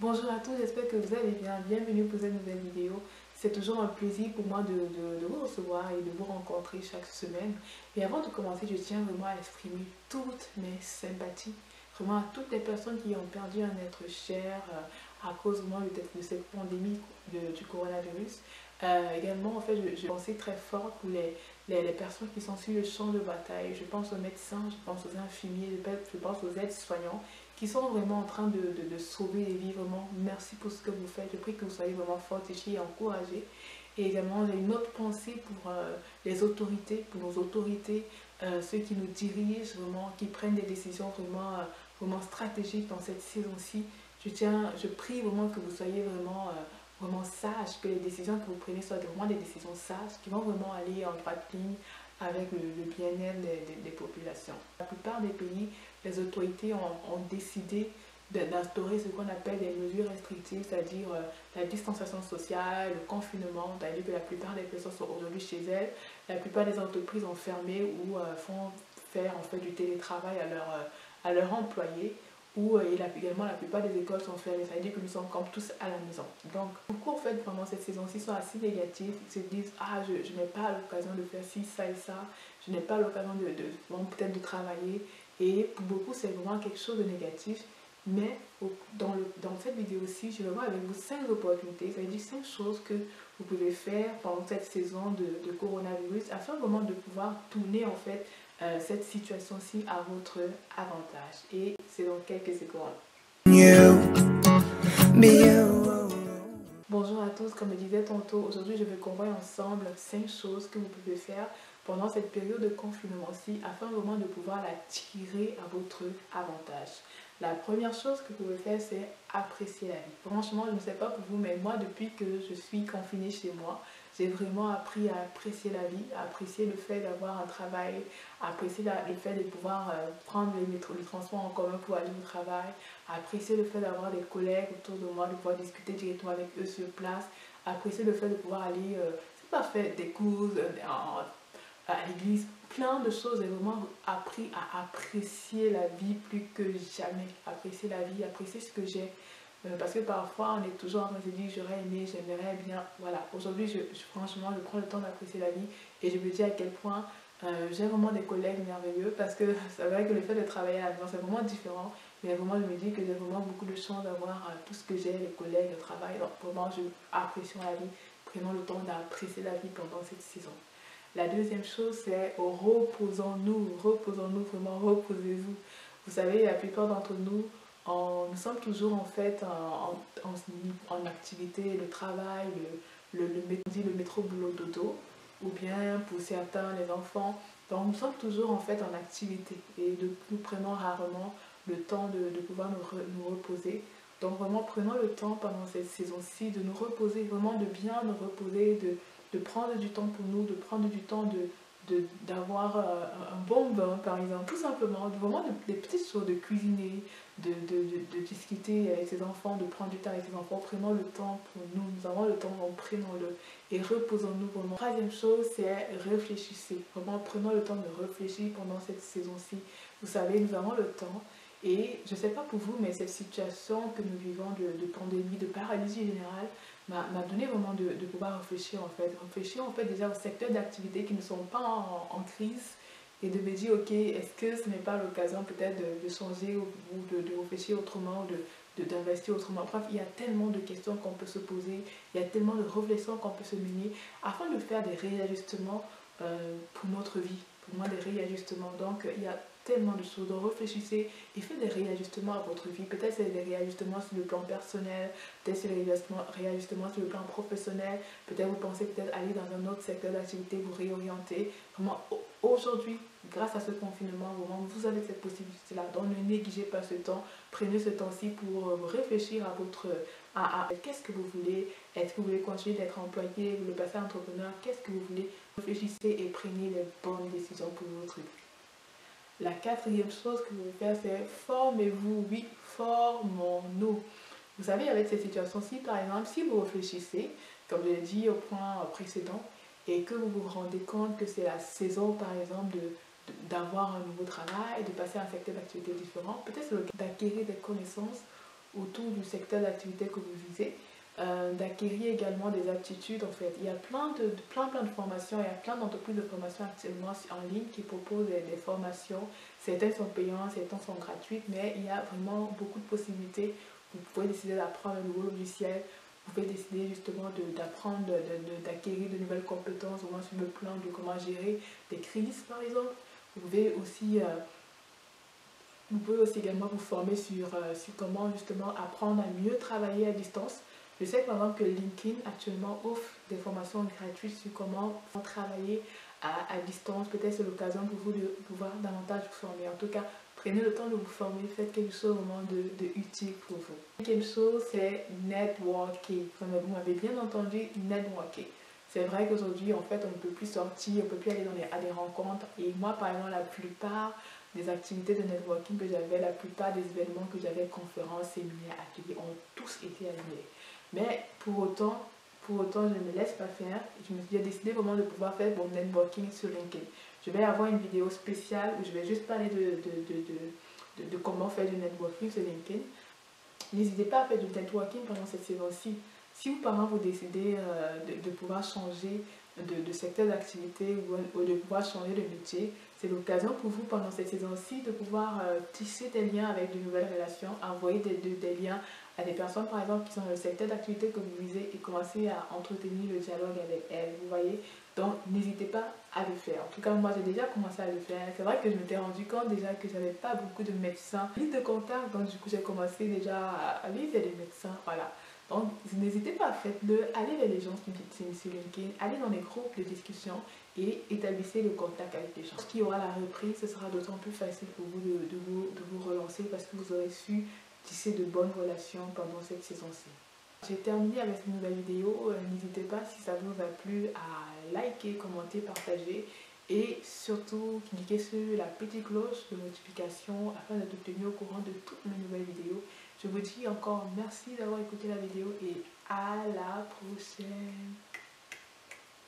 Bonjour à tous, j'espère que vous allez bien. Bienvenue pour cette nouvelle vidéo. C'est toujours un plaisir pour moi de vous recevoir et de vous rencontrer chaque semaine. Et avant de commencer, je tiens vraiment à exprimer toutes mes sympathies, vraiment à toutes les personnes qui ont perdu un être cher à cause vraiment de cette pandémie du coronavirus. Également, en fait, je pensais très fort pour les personnes qui sont sur le champ de bataille. Je pense aux médecins, je pense aux infirmiers, je pense aux aides-soignants qui sont vraiment en train de sauver les vies. Vraiment, merci pour ce que vous faites. Je prie que vous soyez vraiment fortifiés et encouragés. Et également, j'ai une autre pensée pour les autorités, pour nos autorités, ceux qui nous dirigent vraiment, qui prennent des décisions vraiment stratégiques dans cette saison-ci. Je prie vraiment que vous soyez vraiment sages, que les décisions que vous prenez soient vraiment des décisions sages, qui vont vraiment aller en droite ligne avec le bien-être des populations. La plupart des pays, les autorités ont décidé d'instaurer ce qu'on appelle des mesures restrictives, c'est-à-dire la distanciation sociale, le confinement, c'est-à-dire que la plupart des personnes sont aujourd'hui chez elles, la plupart des entreprises ont fermé ou font faire en fait du télétravail à leurs employés, ou également la plupart des écoles sont fermées, c'est-à-dire que nous sommes comme tous à la maison. Donc beaucoup en fait pendant cette saison-ci sont assez négatifs, ils se disent ah je n'ai pas l'occasion de faire ci, ça et ça, je n'ai pas l'occasion peut-être de travailler, et pour beaucoup c'est vraiment quelque chose de négatif. Mais dans cette vidéo-ci, je vais voir avec vous 5 opportunités, c'est-à-dire 5 choses que vous pouvez faire pendant cette saison de coronavirus afin vraiment de pouvoir tourner en fait cette situation-ci à votre avantage. Et c'est dans quelques secondes. Bonjour à tous, comme je disais tantôt, aujourd'hui je vais qu'on voit ensemble 5 choses que vous pouvez faire pendant cette période de confinement-ci afin vraiment de pouvoir la tirer à votre avantage. La première chose que vous pouvez faire, c'est apprécier la vie. Franchement, je ne sais pas pour vous, mais moi, depuis que je suis confinée chez moi, j'ai vraiment appris à apprécier la vie, à apprécier le fait d'avoir un travail, à apprécier le fait de pouvoir prendre les transports en commun pour aller au travail, à apprécier le fait d'avoir des collègues autour de moi, de pouvoir discuter directement avec eux sur place, à apprécier le fait de pouvoir aller, c'est pas faire des courses à l'église, plein de choses. J'ai vraiment appris à apprécier la vie plus que jamais, apprécier la vie, apprécier ce que j'ai. Parce que parfois on est toujours en train de se dire j'aurais aimé, j'aimerais bien. Voilà, aujourd'hui franchement je prends le temps d'apprécier la vie et je me dis à quel point j'ai vraiment des collègues merveilleux, parce que c'est vrai que le fait de travailler à la maison c'est vraiment différent, mais vraiment je me dis que j'ai vraiment beaucoup de chance d'avoir tout ce que j'ai, les collègues, le travail. Donc vraiment je apprécie la vie, prenons le temps d'apprécier la vie pendant cette saison. La deuxième chose, c'est reposons-nous, reposons-nous, vraiment reposez-vous. Vous savez, la plupart d'entre nous, nous sommes toujours en fait en activité, le travail, le métro boulot dodo, ou bien pour certains les enfants. Donc nous sommes toujours en fait en activité et nous prenons rarement le temps de pouvoir nous reposer. Donc vraiment prenons le temps pendant cette saison-ci de nous reposer, vraiment de bien nous reposer, de prendre du temps pour nous, de prendre du temps d'avoir un bon bain par exemple, tout simplement, vraiment des petites choses, de cuisiner, de discuter avec ses enfants, de prendre du temps avec ses enfants. Prenons le temps pour nous, nous avons le temps, donc prenons-le et reposons-nous vraiment. Troisième chose, c'est réfléchissez, vraiment prenons le temps de réfléchir pendant cette saison-ci. Vous savez, nous avons le temps. Et je ne sais pas pour vous, mais cette situation que nous vivons de pandémie, de paralysie générale, m'a donné vraiment de pouvoir réfléchir en fait. Réfléchir en fait déjà aux secteurs d'activité qui ne sont pas en crise, et de me dire ok, est-ce que ce n'est pas l'occasion peut-être de changer ou de réfléchir autrement, d'investir autrement. Bref, il y a tellement de questions qu'on peut se poser, il y a tellement de réflexions qu'on peut se mener afin de faire des réajustements pour notre vie. Pour moi, des réajustements. Donc, il y a tellement de choses. Donc, réfléchissez et faites des réajustements à votre vie. Peut-être c'est des réajustements sur le plan personnel, peut-être c'est des réajustements sur le plan professionnel, peut-être vous pensez peut-être aller dans un autre secteur d'activité, vous réorienter. Vraiment, aujourd'hui, grâce à ce confinement, vraiment, vous avez cette possibilité-là. Donc, ne négligez pas ce temps. Prenez ce temps-ci pour réfléchir à votre... qu'est-ce que vous voulez? Est-ce que vous voulez continuer d'être employé? Vous voulez passer entrepreneur? Qu'est-ce que vous voulez? Réfléchissez et prenez les bonnes décisions pour votre vie. La quatrième chose que vous pouvez faire, c'est formez-vous. Oui, formons-nous. Vous savez, avec cette situation-ci, par exemple, si vous réfléchissez, comme je l'ai dit au point précédent, et que vous vous rendez compte que c'est la saison, par exemple, d'avoir un nouveau travail, de passer à un secteur d'activité différent, peut-être c'est le cas d'acquérir des connaissances autour du secteur d'activité que vous visez, d'acquérir également des aptitudes en fait. Il y a plein de formations, il y a plein d'entreprises de formation actuellement en ligne qui proposent des formations. Certaines sont payantes, certaines sont gratuites, mais il y a vraiment beaucoup de possibilités. Vous pouvez décider d'apprendre un nouveau logiciel, vous pouvez décider justement d'apprendre, d'acquérir de nouvelles compétences, au moins sur le plan de comment gérer des crises par exemple. Vous pouvez aussi également vous former sur comment justement apprendre à mieux travailler à distance. Je sais par exemple que LinkedIn actuellement offre des formations gratuites sur comment travailler à distance. Peut-être c'est l'occasion pour vous de pouvoir davantage vous former. En tout cas, prenez le temps de vous former, faites quelque chose vraiment de utile pour vous. Quelque chose, c'est networking. Vous m'avez bien entendu, networking. C'est vrai qu'aujourd'hui, en fait, on ne peut plus sortir, on ne peut plus aller à des rencontres. Et moi, par exemple, la plupart des activités de networking que j'avais, la plupart des événements que j'avais, conférences, séminaires, ateliers, ont tous été annulés. Mais pour autant, je ne me laisse pas faire. J'ai décidé vraiment de pouvoir faire mon networking sur LinkedIn. Je vais avoir une vidéo spéciale où je vais juste parler de comment faire du networking sur LinkedIn. N'hésitez pas à faire du networking pendant cette saison-ci. Si vous, par exemple, vous décidez de pouvoir changer de secteur d'activité ou de pouvoir changer de métier, c'est l'occasion pour vous pendant cette saison-ci de pouvoir tisser des liens avec de nouvelles relations, envoyer des liens à des personnes par exemple qui sont dans le secteur d'activité que vous visez et commencer à entretenir le dialogue avec elles, vous voyez. Donc n'hésitez pas à le faire. En tout cas, moi j'ai déjà commencé à le faire. C'est vrai que je m'étais rendu compte déjà que j'avais pas beaucoup de médecins, liste de contacts, donc du coup j'ai commencé déjà à viser des médecins, voilà. Donc, n'hésitez pas, faites-le, allez vers les gens sur LinkedIn, allez dans les groupes de discussion et établissez le contact avec les gens. Lorsqu'il y aura la reprise, ce sera d'autant plus facile pour vous de vous relancer parce que vous aurez su tisser de bonnes relations pendant cette saison-ci. J'ai terminé avec cette nouvelle vidéo. N'hésitez pas, si ça vous a plu, à liker, commenter, partager et surtout cliquez sur la petite cloche de notification afin de vous tenir au courant de toutes mes nouvelles vidéos. Je vous dis encore merci d'avoir écouté la vidéo et à la prochaine.